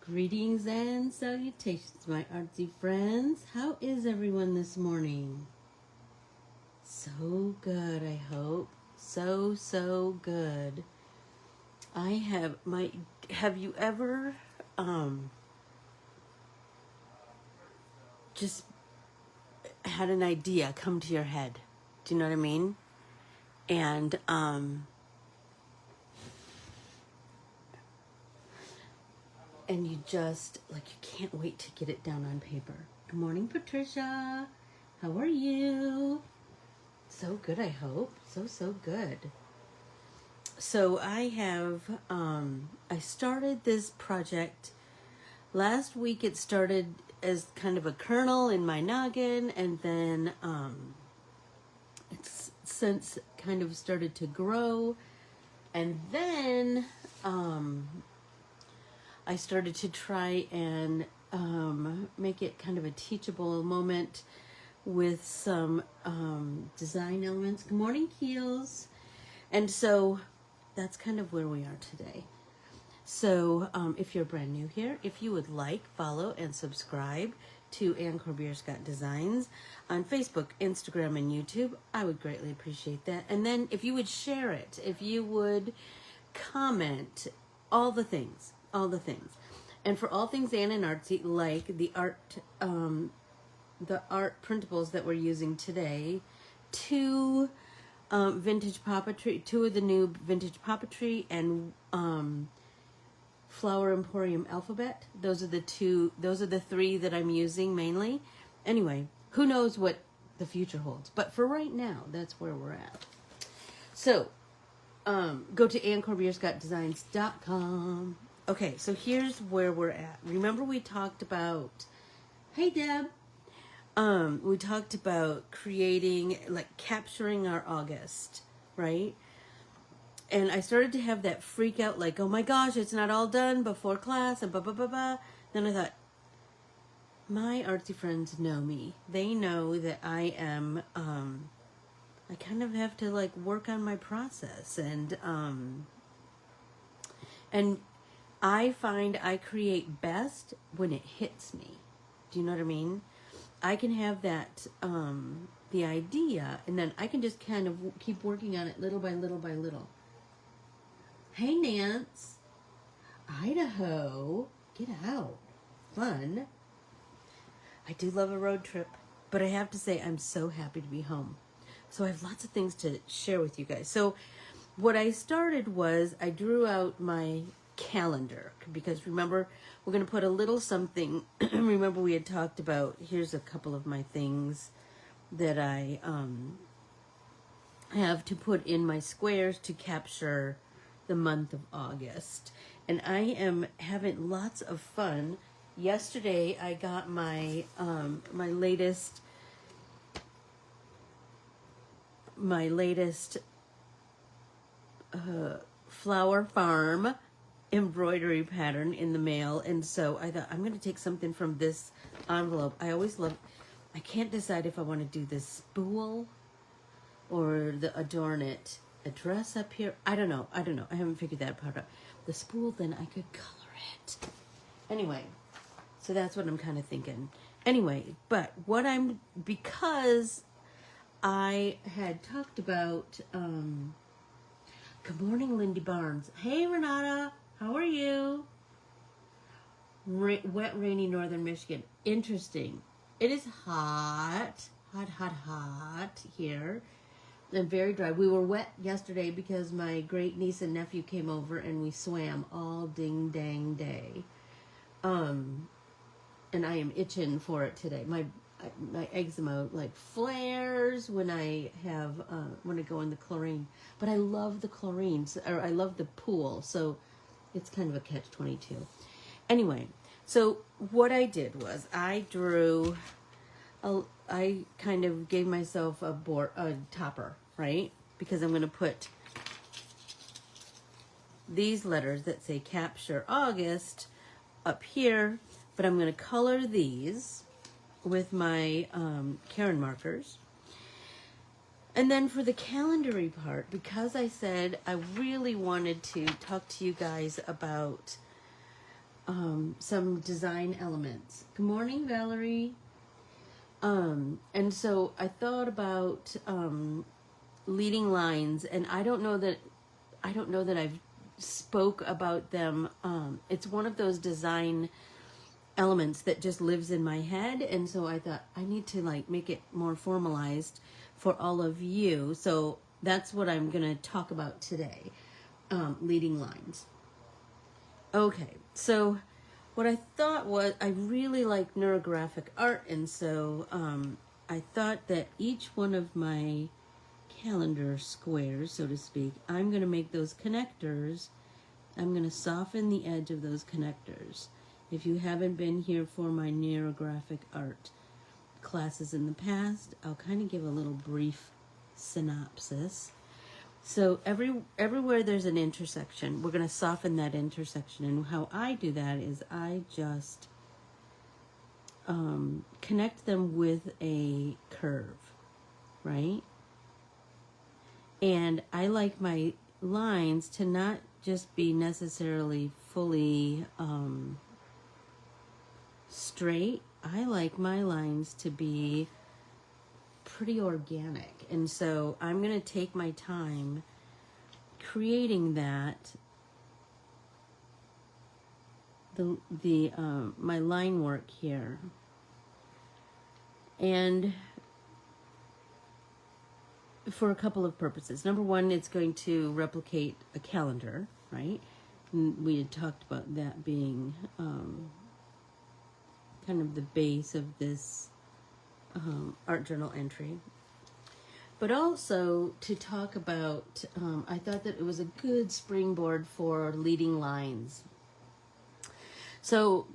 Greetings and salutations, my artsy friends. How is everyone this morning? So good, I hope. So good. Have you ever just had an idea come to your head? Do you know what I mean? And and you just, like, you can't wait to get it down on paper. Good morning, Patricia. How are you? So good, I hope. So good. So I have, I started this project last week. It started as kind of a kernel in my noggin, and then it's since kind of started to grow. And then I started to try and make it kind of a teachable moment with some design elements. Good morning, Keels. And so that's kind of where we are today. So if you're brand new here, if you would like, follow and subscribe to Corbiere-Scott Designs on Facebook, Instagram, and YouTube, I would greatly appreciate that. And then if you would share it, if you would comment, all the things. And for all things Ann and artsy, like the art printables that we're using today, two vintage Papeterie, two of the new vintage Papeterie, and EmporiumAlphabet. Those are the three that I'm using mainly. Anyway, who knows what the future holds, but for right now, that's where we're at. So go to EmporiumAlphabet.com. Okay, so here's where we're at. Remember we talked about, hey Deb, we talked about creating, like, capturing our August, right? And I started to have that freak out, like, oh my gosh, it's not all done before class, and blah, blah, blah, blah. Then I thought, my artsy friends know me. They know that I am, I kind of have to, like, work on my process. And I find I create best when it hits me. Do you know what I mean? I can have that, the idea, and then I can just kind of keep working on it little by little by little. Hey, Nance. Idaho. Get out. Fun. I do love a road trip, but I have to say I'm so happy to be home. So I have lots of things to share with you guys. So what I started was I drew out my calendar, because remember, we're going to put a little something. Remember we had talked about, here's a couple of my things that I have to put in my squares to capture the month of August. And I am having lots of fun. Yesterday I got my my latest flower farm embroidery pattern in the mail, and so I thought I'm going to take something from this envelope. I always love, I can't decide if I want to do this spool or the adorn it address up here. I don't know. I haven't figured that part out. The spool, then I could color it. Anyway, so that's what I'm kind of thinking. Anyway, but because I had talked about, good morning, Lindy Barnes. Hey, Renata. How are you? Wet, rainy northern Michigan. Interesting. It is hot here. And very dry. We were wet yesterday because my great niece and nephew came over and we swam all ding dang day. And I am itching for it today. My eczema, like, flares when I go in the chlorine. But I love the chlorine, or I love the pool, so it's kind of a catch-22. Anyway, so what I did was I kind of gave myself a topper, right? Because I'm going to put these letters that say Capture August up here, but I'm going to color these with my Karen markers. And then for the calendaring part, because I said I really wanted to talk to you guys about some design elements. Good morning, Valerie. And so I thought about leading lines, and I don't know that I've spoke about them. It's one of those design elements that just lives in my head, and so I thought I need to like make it more formalized for all of you. So that's what I'm going to talk about today, leading lines. Okay, so what I thought was I really like neurographic art, and so I thought that each one of my calendar squares, so to speak, I'm going to make those connectors. I'm going to soften the edge of those connectors. If you haven't been here for my neurographic art classes in the past, I'll kind of give a little brief synopsis. So everywhere there's an intersection, we're going to soften that intersection. And how I do that is I just connect them with a curve, right? And I like my lines to not just be necessarily fully straight. I like my lines to be pretty organic. And so I'm going to take my time creating that, my line work here. And for a couple of purposes. Number one, it's going to replicate a calendar, right? And we had talked about that being kind of the base of this art journal entry. But also to talk about, I thought that it was a good springboard for leading lines. So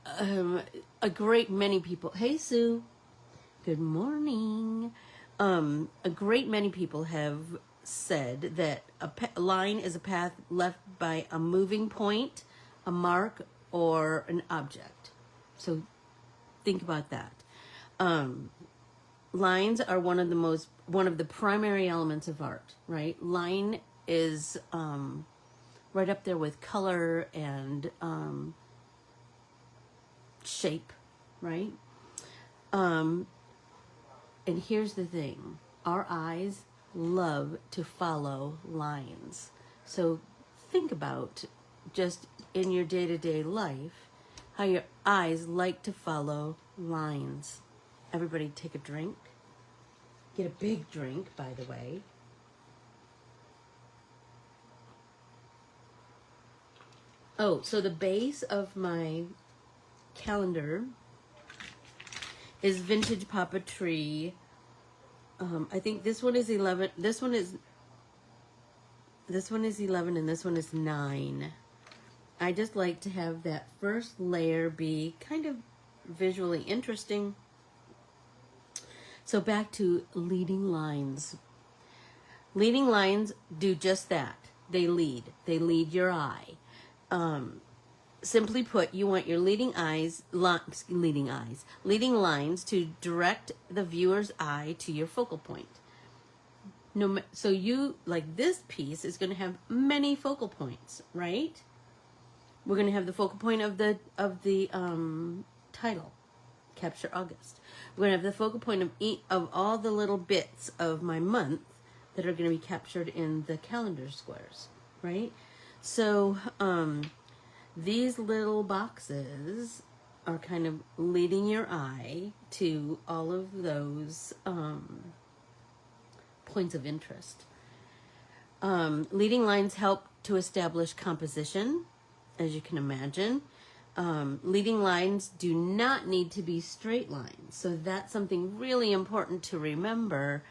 a great many people, hey Sue, good morning. A great many people have said that a line is a path left by a moving point, a mark, or an object. So think about that. Lines are one of the primary elements of art, right? Line is right up there with color and shape, right? And here's the thing, our eyes love to follow lines. So think about just in your day-to-day life, how your eyes like to follow lines. Everybody take a drink. Get a big drink, by the way. Oh, so the base of my calendar is vintage Papeterie. I think this one is 11. This one is 11, and this one is 9. I just like to have that first layer be kind of visually interesting. So back to leading lines. Leading lines do just that. They lead your eye. Simply put, you want your leading lines to direct the viewer's eye to your focal point. So you, like this piece, is going to have many focal points, right? We're going to have the focal point of the title, Capture August. We're going to have the focal point of all the little bits of my month that are going to be captured in the calendar squares, right? So, these little boxes are kind of leading your eye to all of those points of interest. Leading lines help to establish composition, as you can imagine. Leading lines do not need to be straight lines. So that's something really important to remember,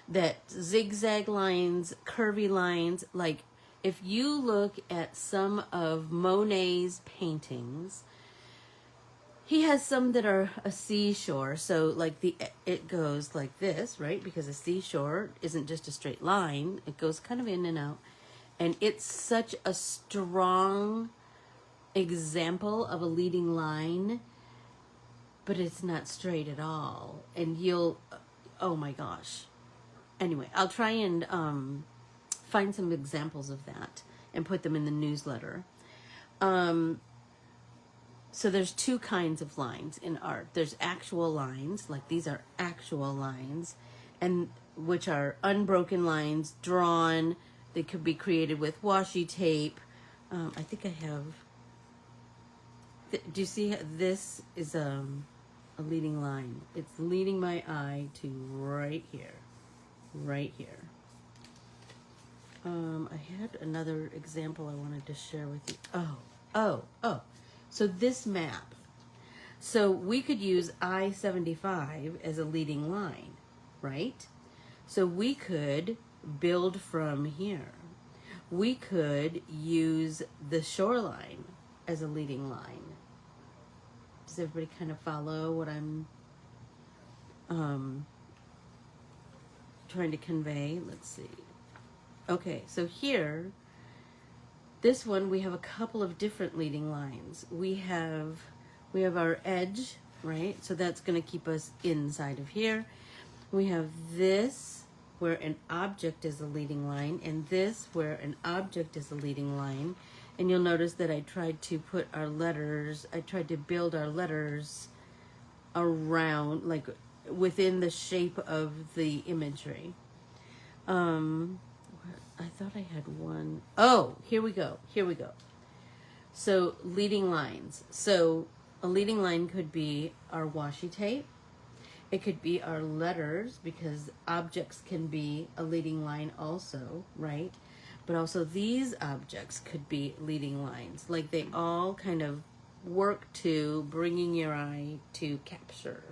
that zigzag lines, curvy lines, like if you look at some of Monet's paintings, he has some that are a seashore. So like it goes like this, right? Because a seashore isn't just a straight line. It goes kind of in and out. And it's such a strong example of a leading line, but it's not straight at all. And oh my gosh. Anyway, I'll try and find some examples of that and put them in the newsletter. So there's two kinds of lines in art. There's actual lines, like these are actual lines, and which are unbroken lines drawn. They could be created with washi tape. I think I have. Do you see? This is a leading line. It's leading my eye to right here, right here. I had another example I wanted to share with you. Oh. So this map. So we could use I-75 as a leading line, right? So we could build from here. We could use the shoreline as a leading line. Does everybody kind of follow what I'm trying to convey? Let's see. Okay, so here, this one, we have a couple of different leading lines. We have our edge, right? So that's going to keep us inside of here. We have this, where an object is a leading line, and this, where an object is a leading line. And you'll notice that I tried to put our letters, I tried to build our letters around, like within the shape of the imagery. I thought I had one. Oh, here we go. So leading lines. So a leading line could be our washi tape. It could be our letters, because objects can be a leading line also, right? But also these objects could be leading lines. Like they all kind of work to bringing your eye to capture.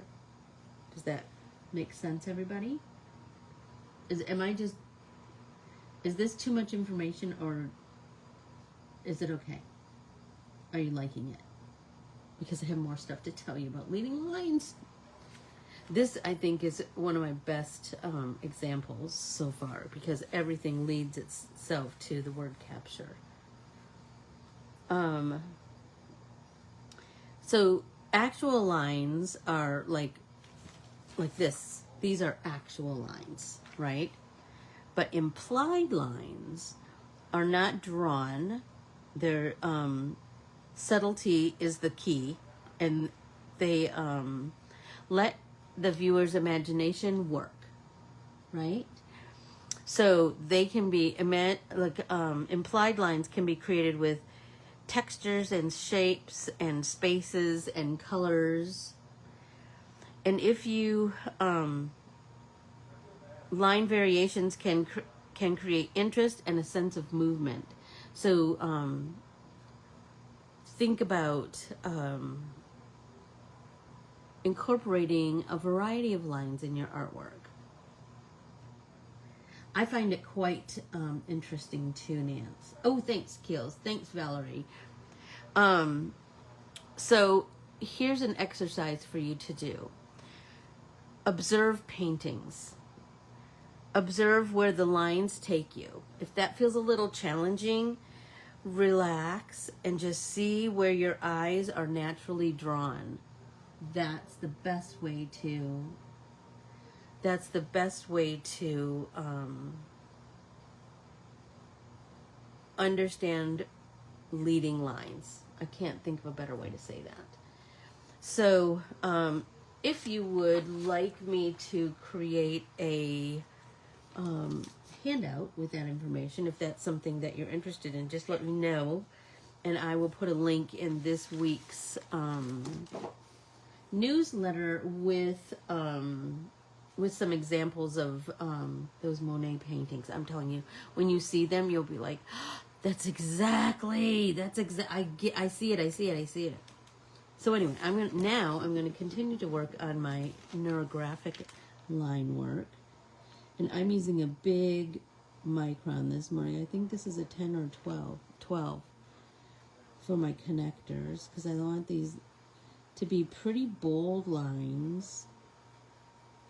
Does that make sense, everybody? Is this too much information, or is it okay? Are you liking it? Because I have more stuff to tell you about leading lines. This, I think, is one of my best examples so far, because everything leads itself to the word capture. So actual lines are like this. These are actual lines, right? But implied lines are not drawn. Their subtlety is the key, and they let the viewer's imagination work, right? So they can be implied lines can be created with textures and shapes and spaces and colors. And if you line variations can create interest and a sense of movement. So think about incorporating a variety of lines in your artwork. I find it quite interesting too, Nance. Oh, thanks, Keels. Thanks, Valerie. So here's an exercise for you to do. Observe paintings. Observe where the lines take you. If that feels a little challenging, relax and just see where your eyes are naturally drawn. That's the best way to understand leading lines. I can't think of a better way to say that. So if you would like me to create a handout with that information, if that's something that you're interested in, just let me know, and I will put a link in this week's newsletter with some examples of those Monet paintings. I'm telling you, when you see them, you'll be like, oh, I see it. So anyway, I'm going to continue to work on my neurographic line work. And I'm using a big micron this morning. I think this is a 10 or 12 for my connectors, because I want these to be pretty bold lines,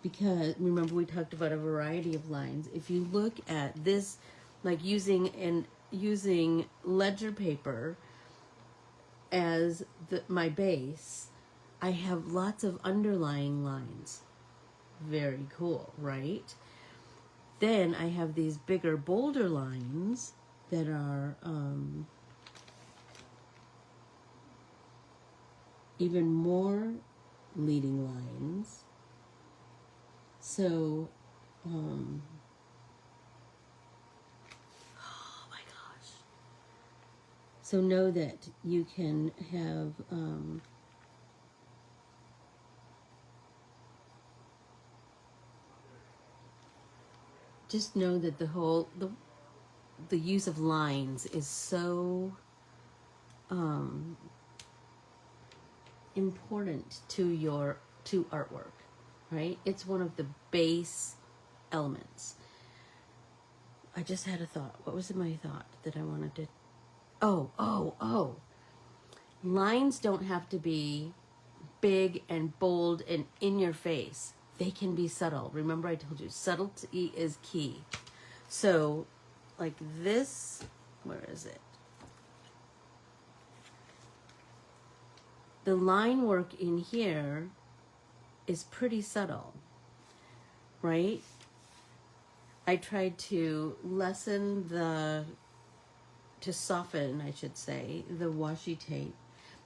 because remember we talked about a variety of lines. If you look at this, like using ledger paper as my base, I have lots of underlying lines. Very cool, right? Then I have these bigger, bolder lines that are even more leading lines. So, oh my gosh. So know that you can have, just know that the use of lines is so important to artwork, right? It's one of the base elements. I just had a thought. What was my thought that I wanted to? Oh. Lines don't have to be big and bold and in your face. They can be subtle. Remember I told you, subtlety is key. So, like this, where is it? The line work in here is pretty subtle, right? I tried to soften, I should say, the washi tape.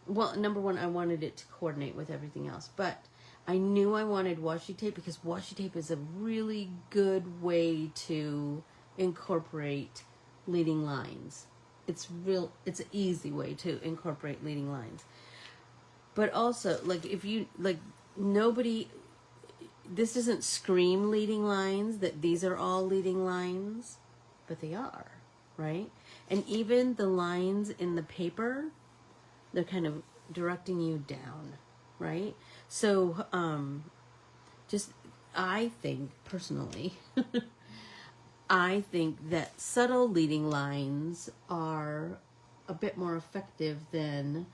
Well, number one, I wanted it to coordinate with everything else, but I knew I wanted washi tape because washi tape is a really good way to incorporate leading lines. It's an easy way to incorporate leading lines. But also, like, if you, like, this doesn't scream leading lines, that these are all leading lines, but they are, right? And even the lines in the paper, they're kind of directing you down, right? So, I think, personally, I think that subtle leading lines are a bit more effective than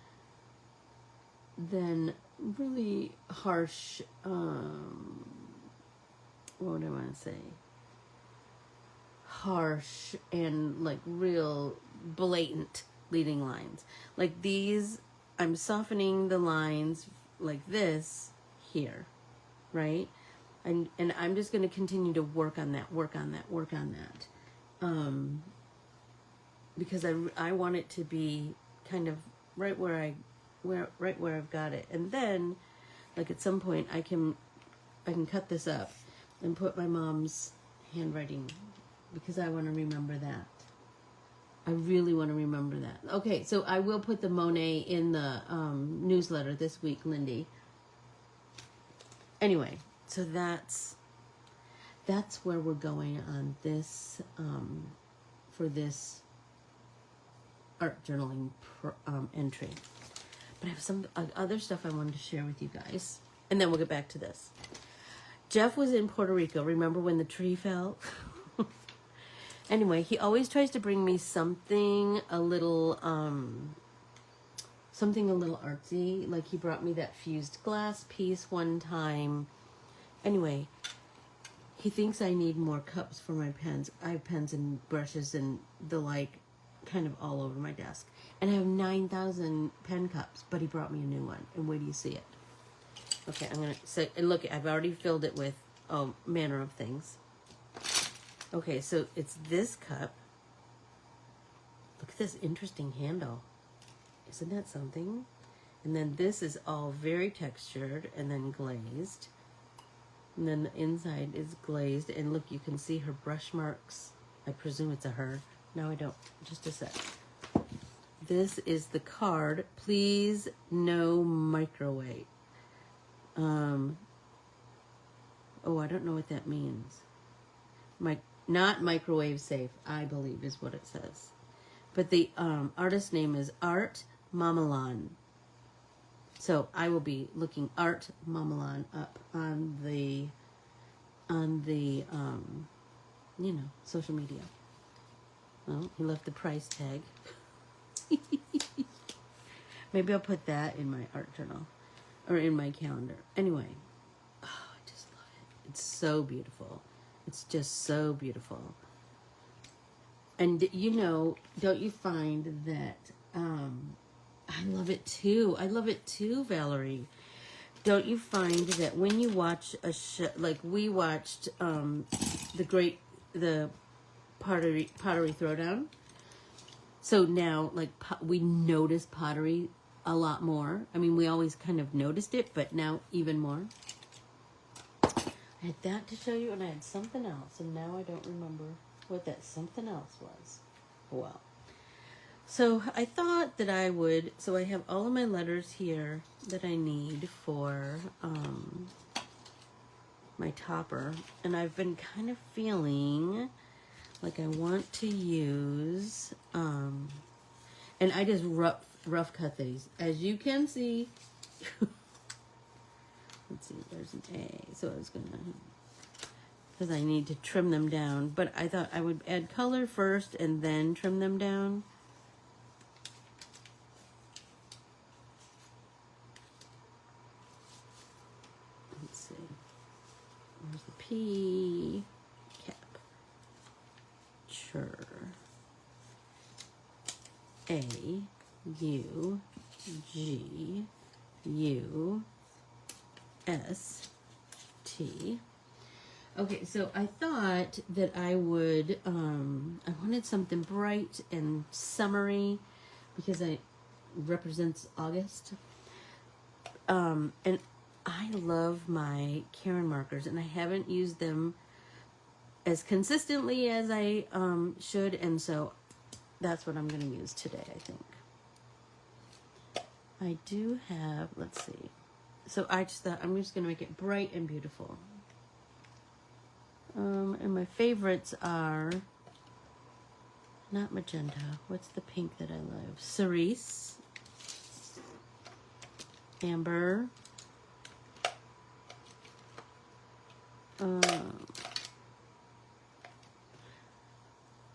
really harsh, what do I want to say? Harsh and like real blatant leading lines. Like these, I'm softening the lines like this here, right? And I'm just going to continue to work on that, because I want it to be kind of right where I've got it. And then, like at some point, I can cut this up and put my mom's handwriting, because I want to remember that. I really want to remember that. Okay, so I will put the Monet in the newsletter this week, Lindy. Anyway, so that's where we're going on this, for this art journaling entry. But I have some other stuff I wanted to share with you guys, and then we'll get back to this. Jeff was in Puerto Rico. Remember when the tree fell? Anyway, he always tries to bring me something a little artsy. Like he brought me that fused glass piece one time. Anyway, he thinks I need more cups for my pens. I have pens and brushes and the like kind of all over my desk. And I have 9,000 pen cups, but he brought me a new one. And wait till you see it. Okay, I'm going to say, and look, I've already filled it with all manner of things. Okay, so it's this cup. Look at this interesting handle. Isn't that something? And then this is all very textured and then glazed. And then the inside is glazed. And look, you can see her brush marks. I presume it's a her. No, I don't. Just a sec. This is the card. Please, no microwave. Oh, I don't know what that means. Not microwave safe, I believe is what it says. But the artist name is Art Mamelon. So I will be looking Art Mamelon up on the social media. Well, he left the price tag. Maybe I'll put that in my art journal or in my calendar. Anyway, oh, I just love it. It's so beautiful. It's just so beautiful. And don't you find that I love it too. I love it too, Valerie. Don't you find that when you watch a show, like we watched the Pottery Throwdown. So now, like, we notice pottery a lot more. I mean, we always kind of noticed it, but now even more. I had that to show you, and I had something else, and now I don't remember what that something else was. Well, so I thought that I would, so I have all of my letters here that I need for my topper, and I've been kind of feeling like I want to use, and I just rough cut these. As you can see, let's see, there's an A, so I was gonna, because I need to trim them down, but I thought I would add color first and then trim them down. Let's see, where's the P, cap, sure, A, U, G, U, S, T. Okay, so I thought that I would, I wanted something bright and summery because it represents August. And I love my Karen markers, and I haven't used them as consistently as I should, and so that's what I'm going to use today, I think. I do have, let's see. So I just thought I'm just going to make it bright and beautiful. And my favorites are not magenta. What's the pink that I love? Cerise, amber,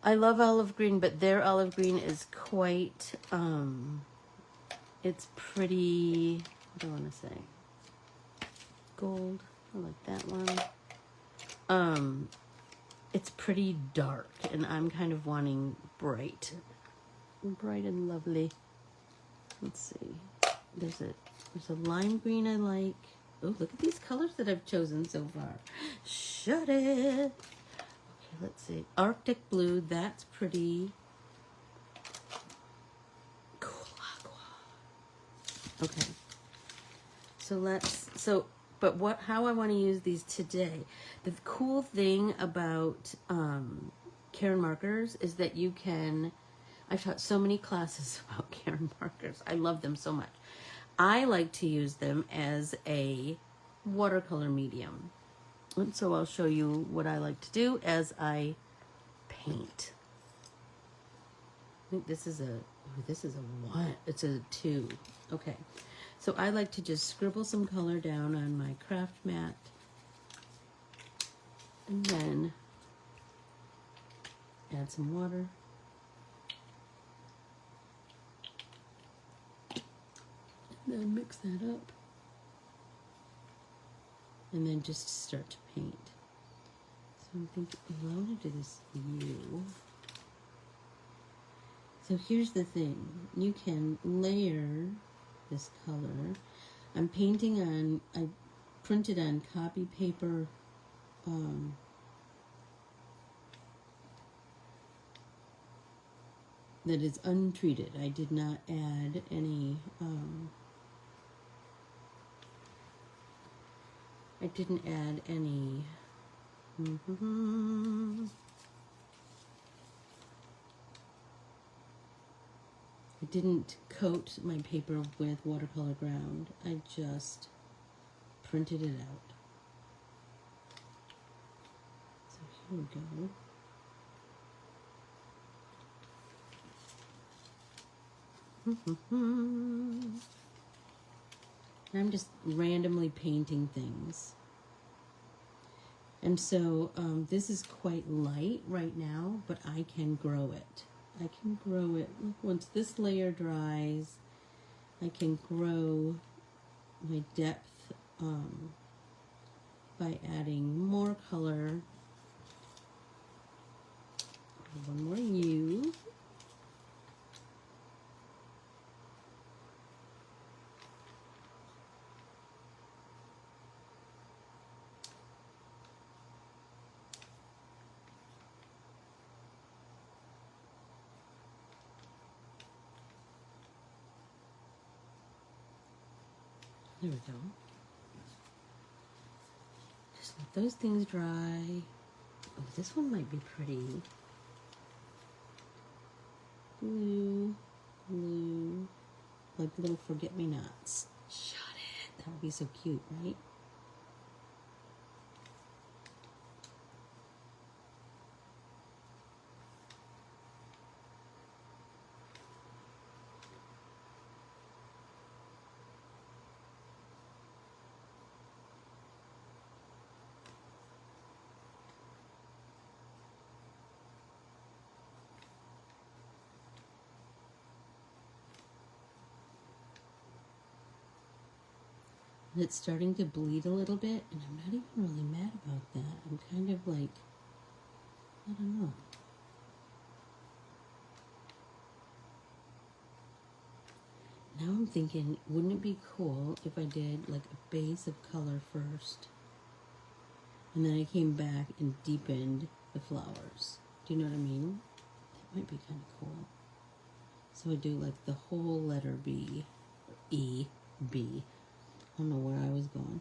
I love olive green, but their olive green is quite, it's pretty, what do I want to say? Gold. I like that one. It's pretty dark, and I'm kind of wanting bright and lovely. Let's see. There's a lime green I like. Oh, look at these colors that I've chosen so far. Shut it. Okay, let's see. Arctic blue, that's pretty. Cool aqua. Okay. But how I want to use these today. The cool thing about Karen markers is that you can, I've taught so many classes about Karen markers. I love them so much. I like to use them as a watercolor medium. And so I'll show you what I like to do as I paint. I think this is a 1. It's a 2. Okay. So I like to just scribble some color down on my craft mat, and then add some water. And then mix that up. And then just start to paint. So I'm thinking, well, I want to do this U. So here's the thing. You can layer this color. I'm painting on, I printed on copy paper that is untreated. I did not add any, I didn't add any, I didn't coat my paper with watercolor ground. I just printed it out. So here we go. I'm just randomly painting things. And so this is quite light right now, but I can grow it. I can grow it. Once this layer dries, I can grow my depth by adding more color. One more U. There we go. Just let those things dry. Oh, this one might be pretty. Blue, blue, like little forget-me-nots. Shut it. That would be so cute, right? And it's starting to bleed a little bit, and I'm not even really mad about that. I'm kind of like, I don't know. Now I'm thinking, wouldn't it be cool if I did like a base of color first, and then I came back and deepened the flowers? Do you know what I mean? That might be kind of cool. So I do like the whole letter B, or E, B. I don't know where I was going.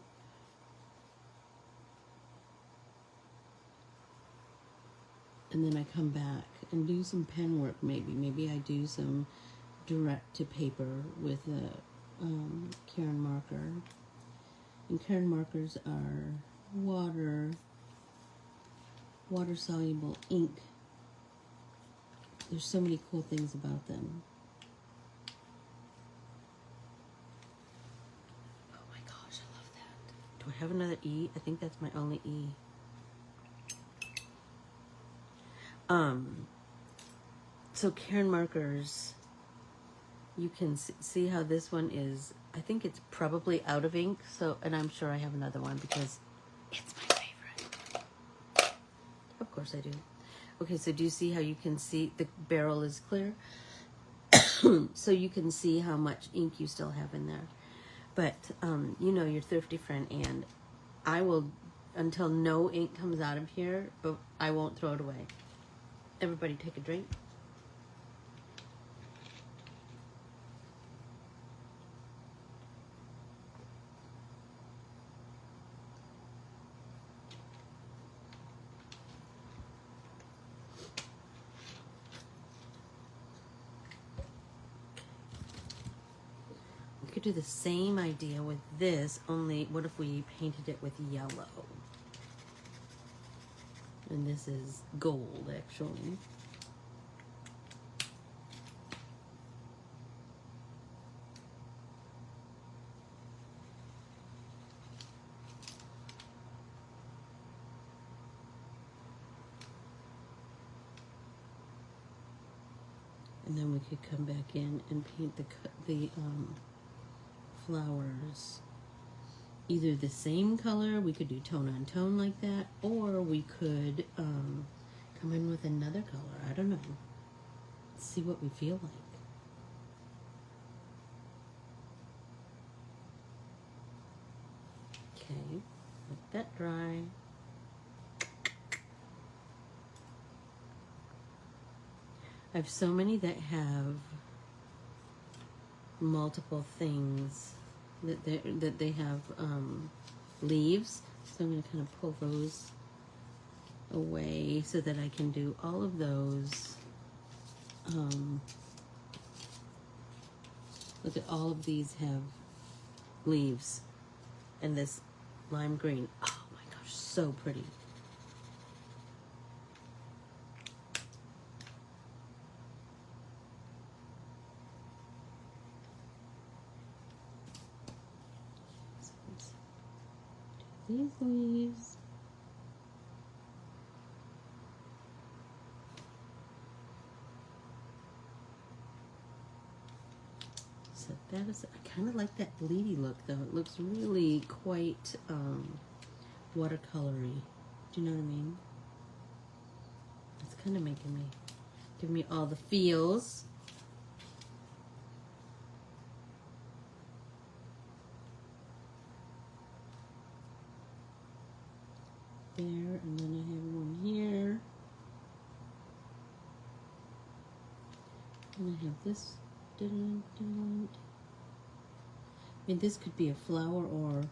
And then I come back and do some pen work maybe. Maybe I do some direct to paper with a Caron marker. And Caron markers are water soluble ink. There's so many cool things about them. Oh my gosh, I love that. Do I have another E? I think that's my only E. So Caron markers, you can see how this one is, I think it's probably out of ink, so, and I'm sure I have another one because it's my favorite. Of course I do. Okay, so do you see how you can see the barrel is clear? So you can see how much ink you still have in there. But, you know, your thrifty friend, and I will, until no ink comes out of here, but I won't throw it away. Everybody take a drink. We could do the same idea with this, only what if we painted it with yellow? And this is gold, actually. And then we could come back in and paint the flowers either the same color. We could do tone on tone like that, or we could come in with another color. I don't know. See what we feel like. Okay, let that dry. I have so many that have multiple things that they have leaves, so I'm going to kind of pull those away so that I can do all of those. Look at all of these have leaves, and this lime green, oh my gosh, so pretty. These leaves. Set that aside. I kind of like that bleedy look though. It looks really quite watercolory. Do you know what I mean? It's kind of making me, giving me all the feels. There, and then I have one here, and I have this. mean, this could be a flower or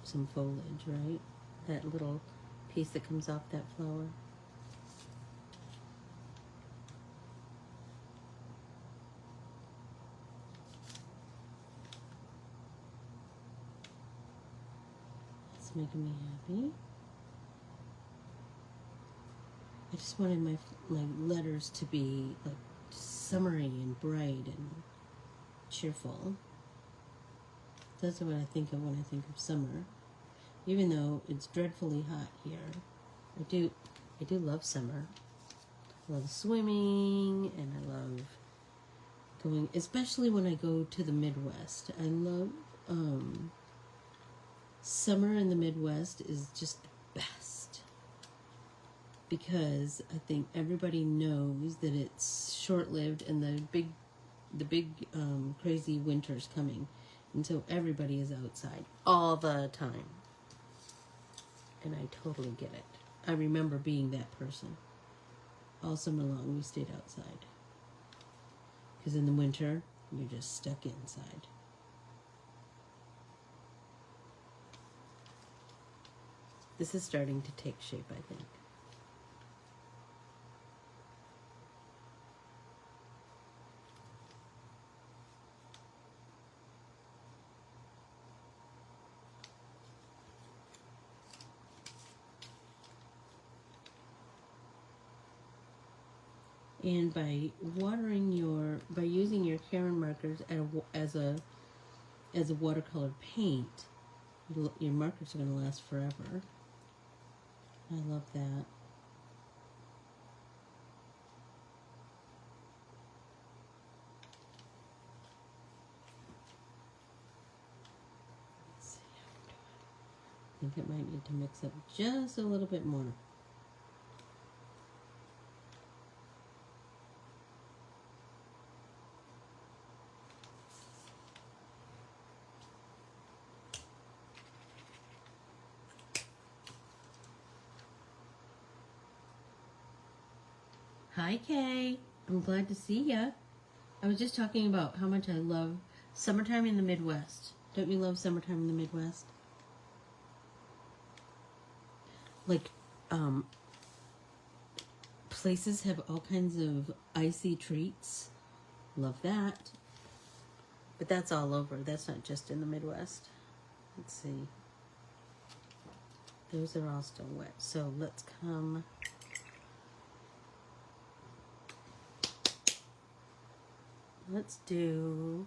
some foliage, right? That little piece that comes off that flower. It's making me happy. I just wanted my letters to be like summery and bright and cheerful. That's what I think of when I think of summer. Even though it's dreadfully hot here, I do love summer. I love swimming, and I love going, especially when I go to the Midwest. I love summer in the Midwest is just the best, because I think everybody knows that it's short-lived and the big crazy winter's coming, and so everybody is outside all the time. And I totally get it. I remember being that person. All summer long, we stayed outside. Because in the winter, you're just stuck inside. This is starting to take shape, I think. And by using your Karen markers as a watercolor paint, your markers are going to last forever. I love that. Let's see how I'm doing. I think it might need to mix up just a little bit more. Hi, Kay. I'm glad to see ya. I was just talking about how much I love summertime in the Midwest. Don't you love summertime in the Midwest? Like, places have all kinds of icy treats. Love that. But that's all over. That's not just in the Midwest. Let's see. Those are all still wet. So let's come... Let's do...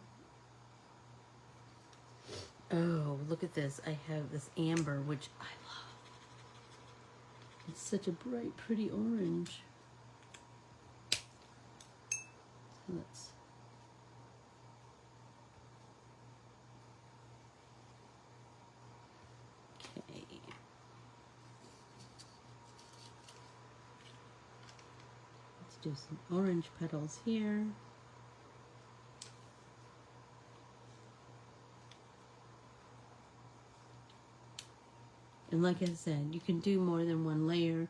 Oh, look at this. I have this amber, which I love. It's such a bright, pretty orange. Let's... Okay. Let's do some orange petals here. And like I said, you can do more than one layer.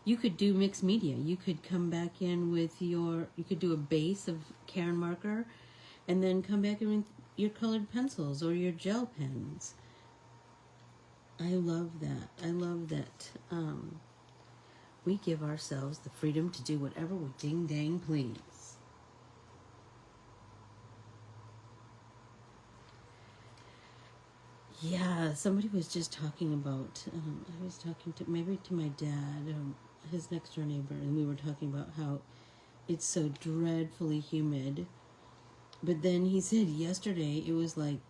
You could do mixed media. You could come back in with you could do a base of Karen marker and then come back in with your colored pencils or your gel pens. I love that. I love that we give ourselves the freedom to do whatever we ding dang please. Yeah, somebody was just talking about, I was talking to my dad, his next door neighbor, and we were talking about how it's so dreadfully humid. But then he said yesterday it was like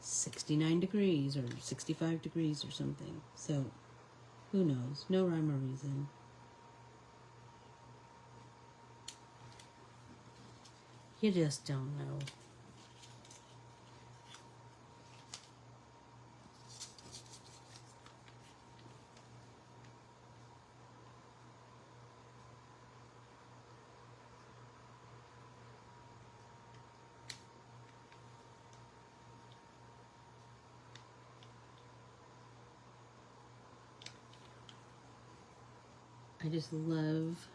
69 degrees or 65 degrees or something. So, who knows? No rhyme or reason. You just don't know. I just love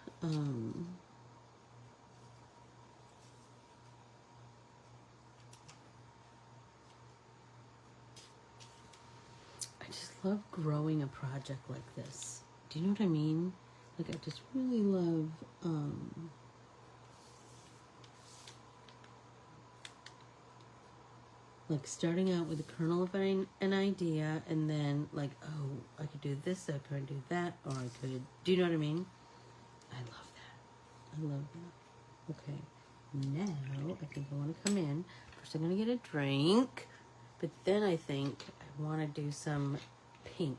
love growing a project like this. Do you know what I mean? Like, I just really love, like starting out with a kernel of an idea, and then like, oh, I could do this, I could do that, or I could, do you know what I mean? I love that. I love that. Okay, now I think I want to come in. First I'm going to get a drink, but then I think I want to do some pink.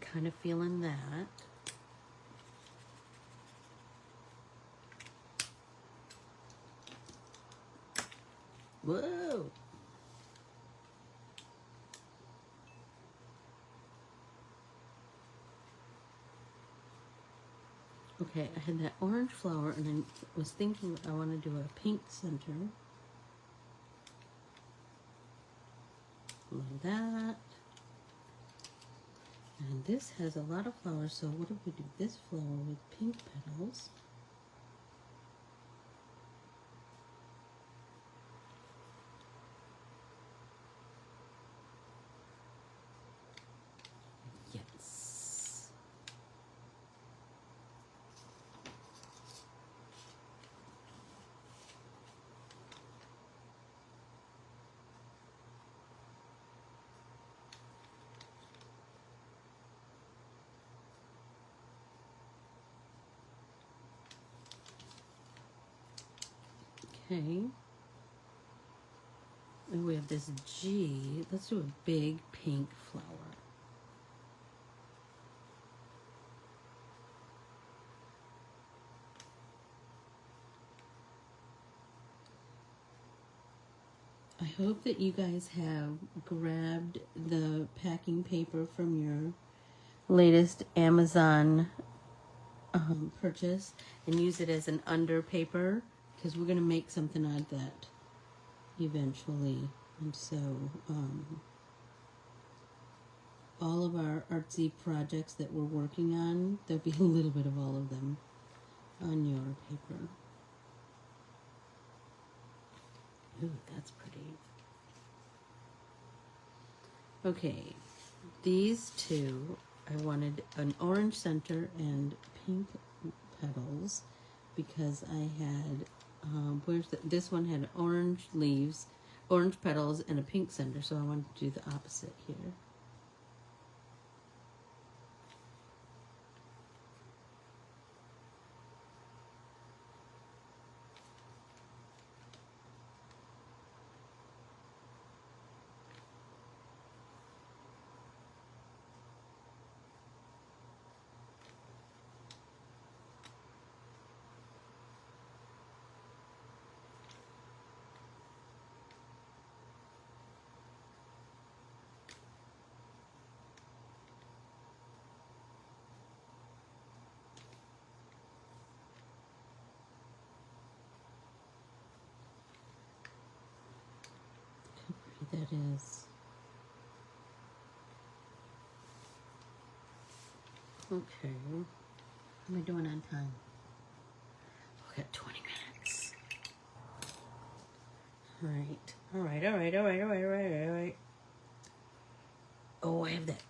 Kind of feeling that. Whoa! Okay, I had that orange flower, and I was thinking I want to do a pink center. Like that. And this has a lot of flowers, so what if we do this flower with pink petals? Yes. Okay. And we have this G. Let's do a big pink flower. I hope that you guys have grabbed the packing paper from your latest Amazon purchase and use it as an under paper, because we're going to make something out of that eventually. And so all of our artsy projects that we're working on, there'll be a little bit of all of them on your paper. Ooh, that's pretty. Okay, these two, I wanted an orange center and pink petals, because I had, this one had orange leaves, orange petals, and a pink center, so I wanted to do the opposite here. That is. Okay. How am I doing on time? We got 20 minutes. All right. Oh, I have that.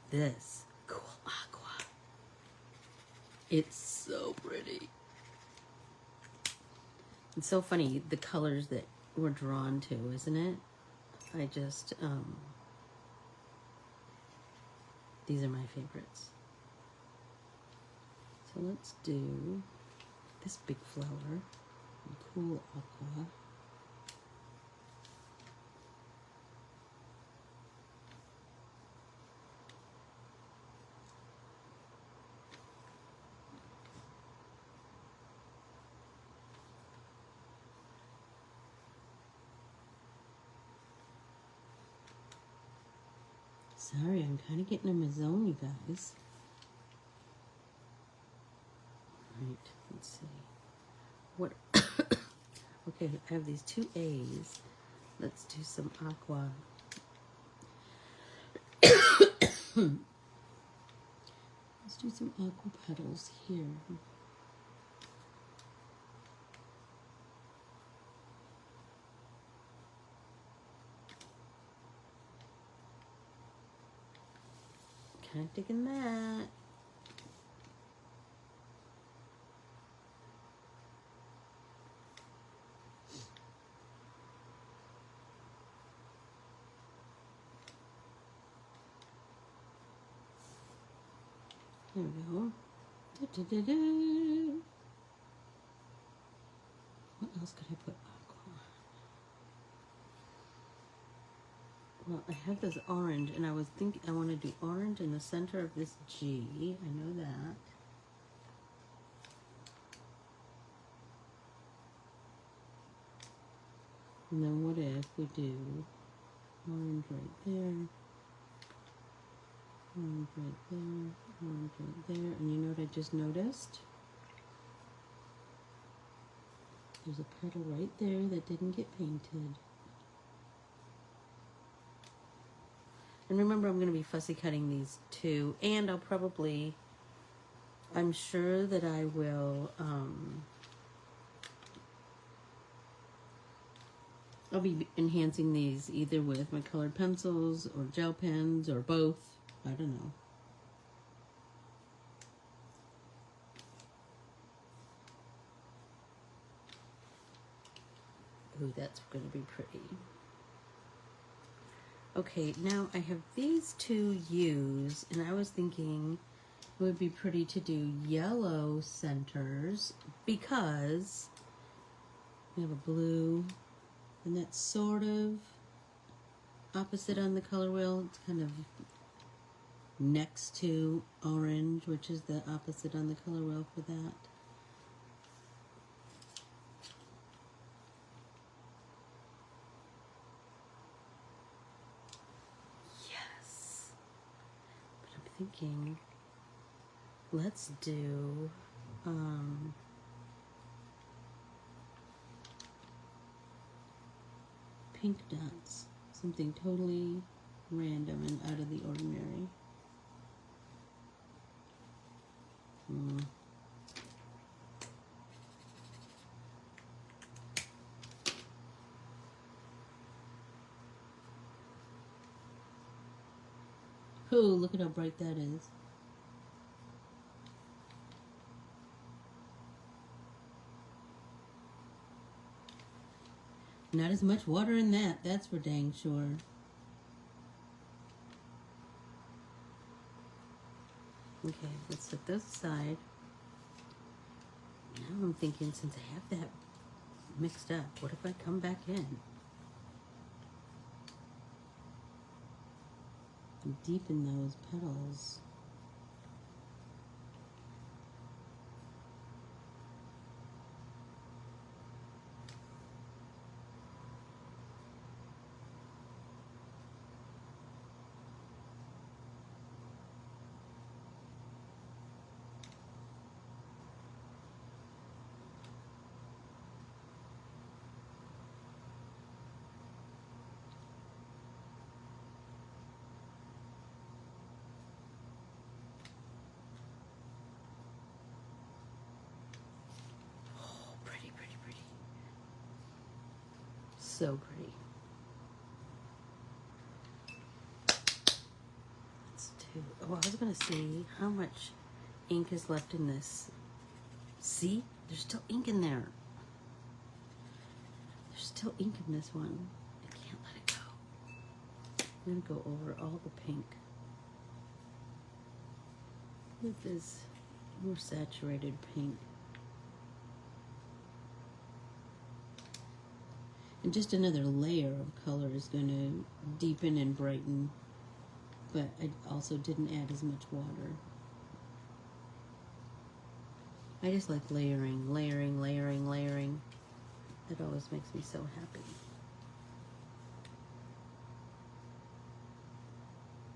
This cool aqua. It's so pretty. It's so funny, the colors that we're drawn to, isn't it? I just, these are my favorites. So let's do this big flower, cool aqua. Sorry, I'm kind of getting in my zone, you guys. Right, let's see. What? Okay, I have these two A's. Let's do some aqua. Let's do some aqua petals here. kind of digging that. There we go. Da-da-da-da. What else could I put aqua? Well, I have this orange, and I was thinking I want to do orange in the center of this G. I know that. And then what if we do orange right there, orange right there, orange right there, and you know what I just noticed? There's a petal right there that didn't get painted. And remember, I'm going to be fussy cutting these too, and I'm sure that I will, I'll be enhancing these either with my colored pencils or gel pens or both. I don't know. Ooh, that's going to be pretty. Okay, now I have these two U's, and I was thinking it would be pretty to do yellow centers because we have a blue, and that's sort of opposite on the color wheel. It's kind of next to orange, which is the opposite on the color wheel for that. Yes. But I'm thinking, let's do pink dots. Something totally random and out of the ordinary. Ooh, look at how bright that is. Not as much water in that, that's for dang sure. Okay, let's set those aside. Now I'm thinking, since I have that mixed up, what if I come back in? And deepen those petals. Pretty, pretty, pretty. So pretty. Let's do, oh, I was gonna see how much ink is left in this. See? There's still ink in there. There's still ink in this one. I can't let it go. I'm gonna go over all the pink with this more saturated pink. And just another layer of color is going to deepen and brighten, but I also didn't add as much water. I just like layering, layering, layering, layering. That always makes me so happy.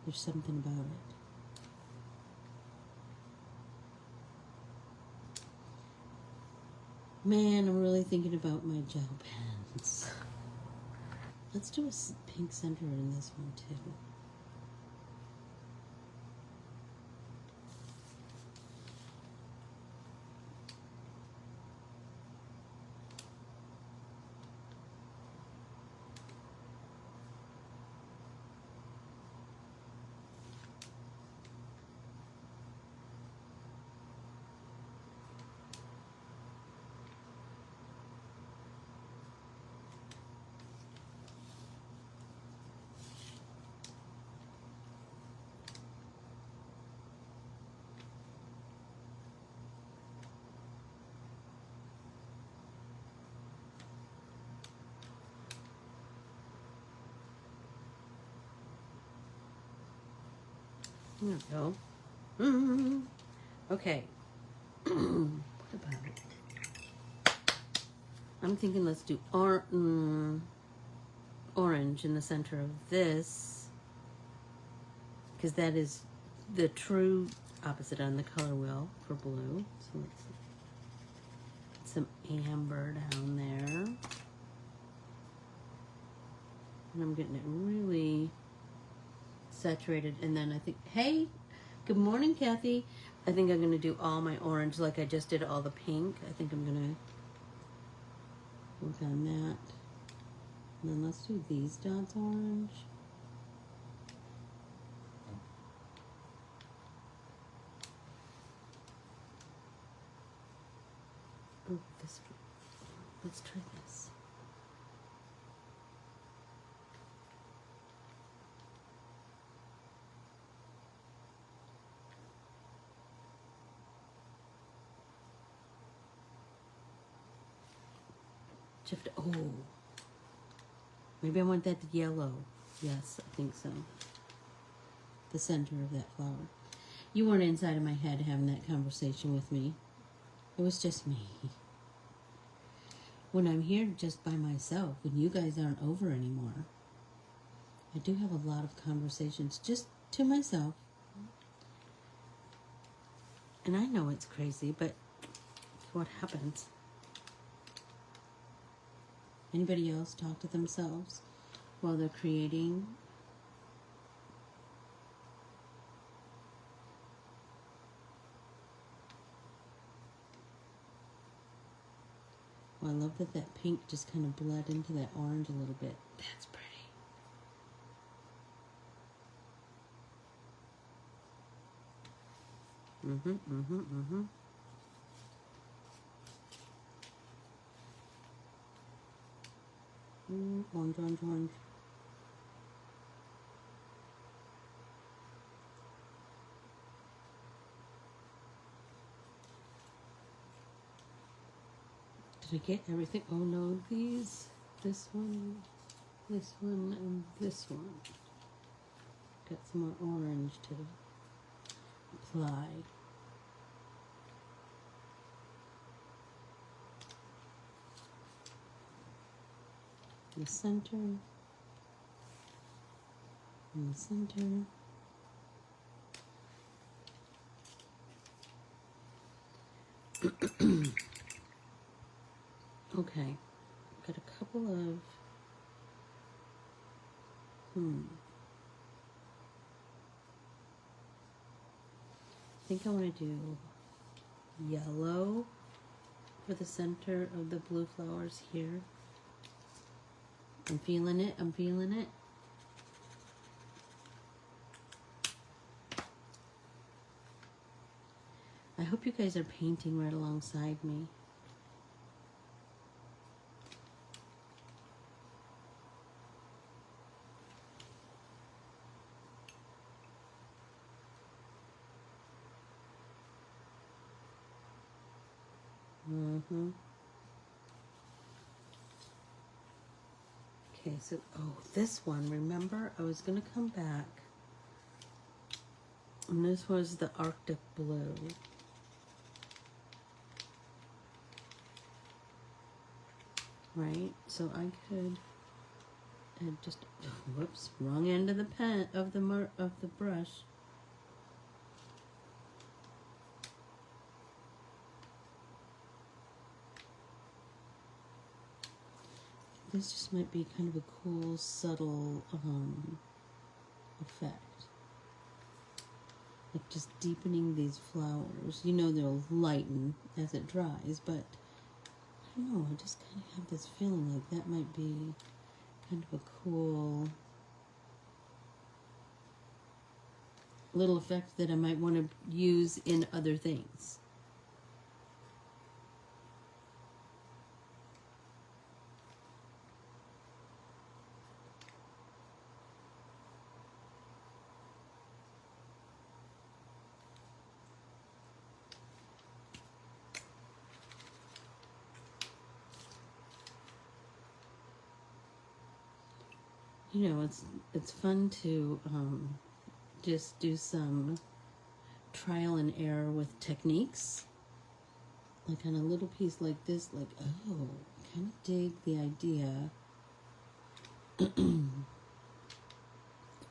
There's something about it. Man, I'm really thinking about my gel pens. Let's do a pink center in this one too. There we go. Mm-hmm. Okay. What about it? I'm thinking let's do orange in the center of this, because that is the true opposite on the color wheel for blue. So let's get some amber down there. And I'm getting it really saturated. And then I think, hey, good morning, Kathy. I think I'm going to do all my orange like I just did all the pink. I think I'm going to work on that. And then let's do these dots orange. Oh, this one. Let's try this. Oh, maybe I want that yellow. Yes, I think so. The center of that flower. You weren't inside of my head having that conversation with me. It was just me. When I'm here just by myself, when you guys aren't over anymore, I do have a lot of conversations just to myself. And I know it's crazy, but it's what happens. Anybody else talk to themselves while they're creating? Well, I love that that pink just kind of bled into that orange a little bit. That's pretty. Orange, orange, orange. Did I get everything? Oh no, these, this one, and this one. Got some more orange to apply. In the center, in the center. Okay, got a couple of, I think I want to do yellow for the center of the blue flowers here. I'm feeling it, I'm feeling it. I hope you guys are painting right alongside me. Okay, so, oh, this one, remember? I was going to come back. And this was the Arctic blue. Right? So I could add just, whoops, wrong end of the pen, of the brush. This just might be kind of a cool, subtle effect. Like just deepening these flowers. You know they'll lighten as it dries, but I don't know, I just kind of have this feeling like that might be kind of a cool little effect that I might want to use in other things. You know, it's fun to just do some trial and error with techniques. Like on a little piece like this, like, oh, kind of dig the idea.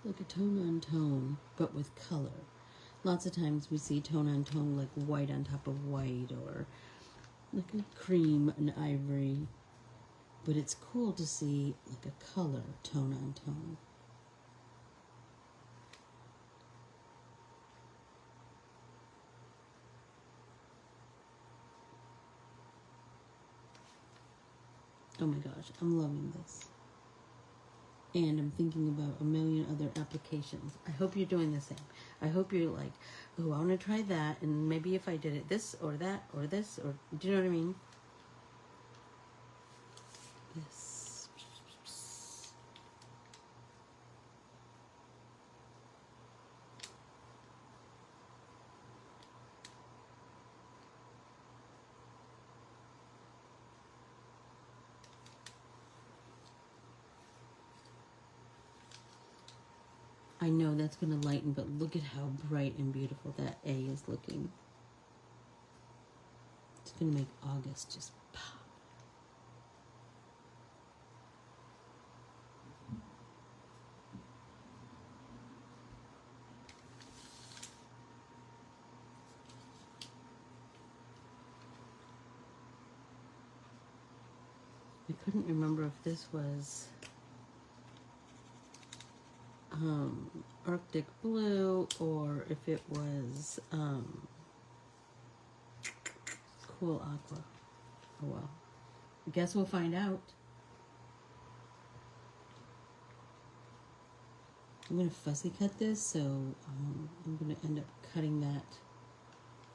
Like a tone on tone, but with color. Lots of times we see tone on tone, like white on top of white, or like a cream and ivory. But it's cool to see like a color tone on tone. Oh my gosh, I'm loving this. And I'm thinking about a million other applications. I hope you're doing the same. I hope you're like, oh, I want to try that, and maybe if I did it this or that or this, or do you know what I mean? Yes. I know that's going to lighten, but look at how bright and beautiful that A is looking. It's going to make August just pop. I couldn't remember if this was Arctic Blue or if it was Cool Aqua. Oh well. I guess we'll find out. I'm going to fussy cut this, so I'm going to end up cutting that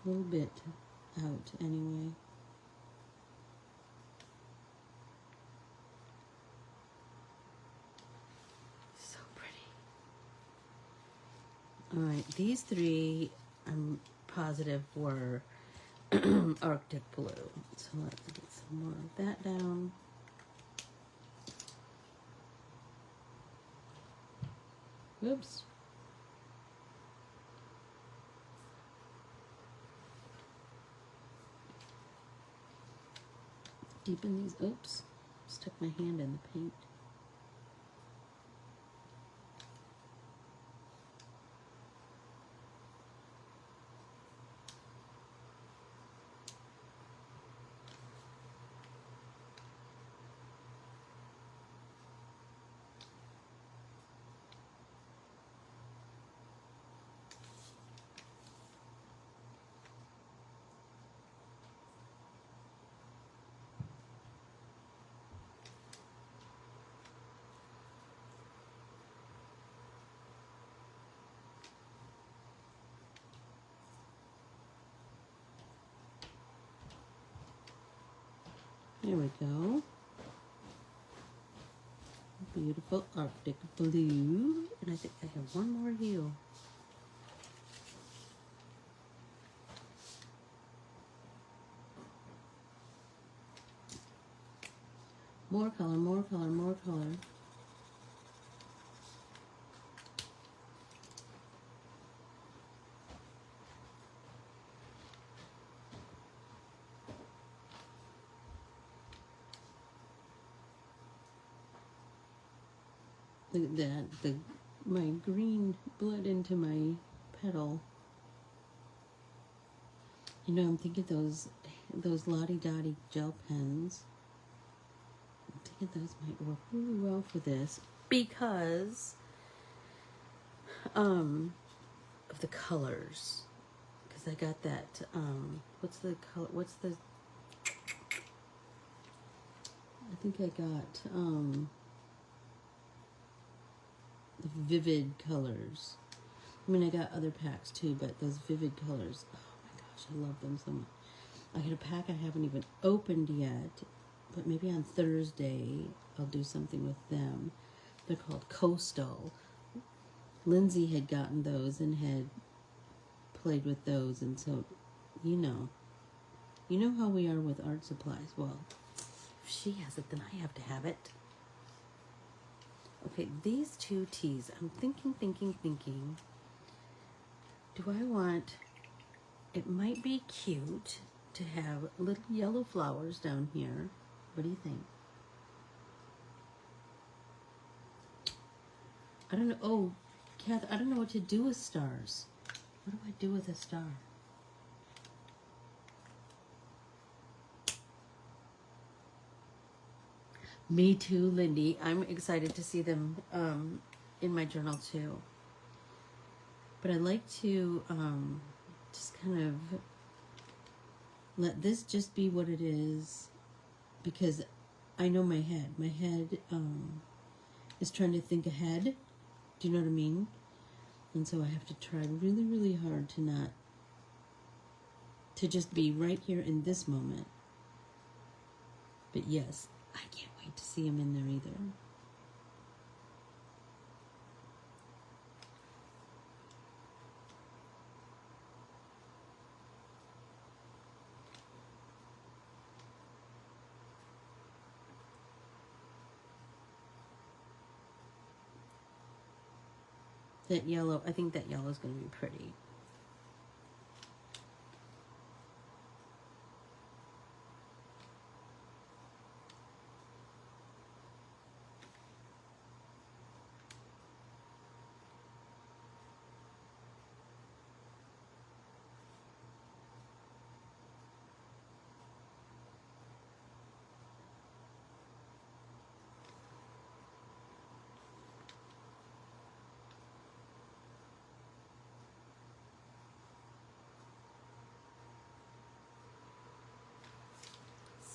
little bit out anyway. So pretty. Alright, these three I'm positive were Arctic Blue. So let's get some more of that down. Whoops. Deepen these. Oops. Stuck my hand in the paint. There we go. Beautiful Arctic Blue. And I think I have one more hue. More color, more color, more color. Look at that. My green bled into my petal. You know, I'm thinking those Lottie Dottie gel pens. I'm thinking those might work really well for this because of the colors. Because I got that. What's the color? What's the? I think I got the vivid colors. I mean, I got other packs too, but those vivid colors. Oh my gosh, I love them so much. I got a pack I haven't even opened yet, but maybe on Thursday I'll do something with them. They're called Coastal. Lindsay had gotten those and had played with those, and so you know how we are with art supplies. Well, if she has it, then I have to have it. Okay, these two teas. I'm thinking. do I want, it might be cute to have little yellow flowers down here. What do you think? I don't know. Oh, Kath, I don't know what to do with stars. What do I do with a star? Me too, Lindy. I'm excited to see them in my journal too. But I like to just kind of let this just be what it is, because I know my head. My head is trying to think ahead. Do you know what I mean? And so I have to try really, really hard to just be right here in this moment. But yes, I can't wait to see him in there either. That yellow, I think that yellow is going to be pretty.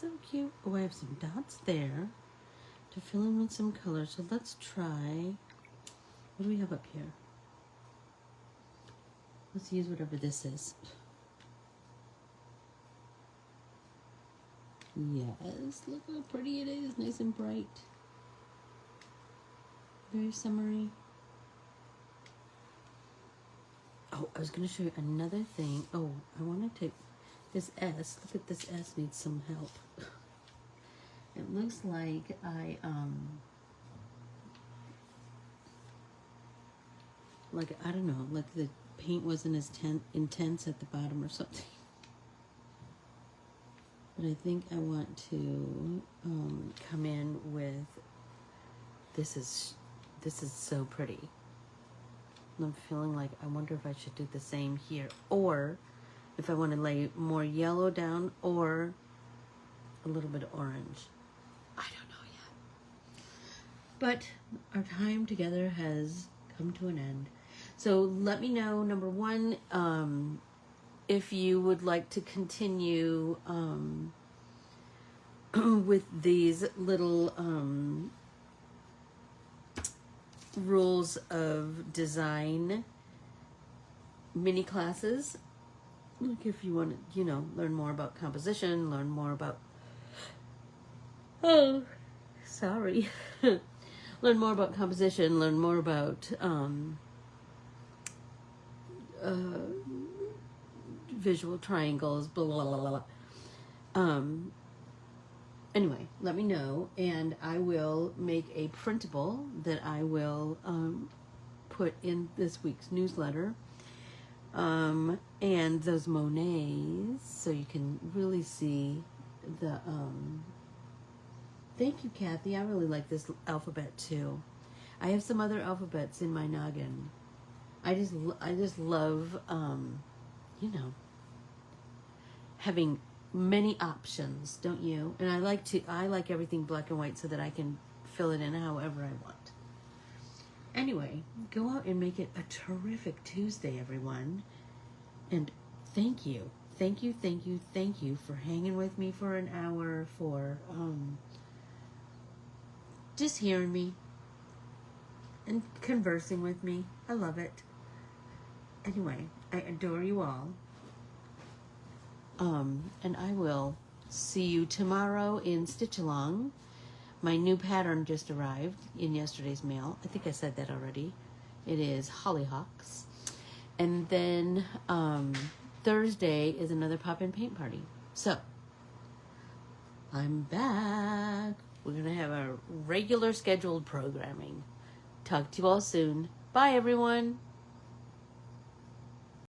So cute. Oh, I have some dots there to fill in with some color. So let's try, what do we have up here? Let's use whatever this is. Yes, look how pretty it is. Nice and bright. Very summery. Oh, I was going to show you another thing. Oh, I wanted to, this S, look at this S needs some help. It looks like I don't know, like the paint wasn't as intense at the bottom or something. But I think I want to come in with, this is so pretty. I'm feeling like I wonder if I should do the same here, or if I want to lay more yellow down or a little bit of orange. I don't know yet. But our time together has come to an end. So let me know, number one, if you would like to continue with these little rules of design mini classes. Like if you want to, learn more about composition, learn more about, learn more about composition, learn more about visual triangles, blah, blah, blah, blah. Anyway, let me know, and I will make a printable that I will put in this week's newsletter. And those Monets, so you can really see the, thank you, Kathy. I really like this alphabet too. I have some other alphabets in my noggin. I just love, having many options, don't you? And I like everything black and white so that I can fill it in however I want. Anyway, go out and make it a terrific Tuesday, everyone. And thank you for hanging with me for an hour, for just hearing me and conversing with me. I love it. Anyway, I adore you all. And I will see you tomorrow in Stitch Along. My new pattern just arrived in yesterday's mail. I think I said that already. It is Hollyhocks. And then Thursday is another pop-in paint party. So, I'm back. We're going to have a regular scheduled programming. Talk to you all soon. Bye, everyone.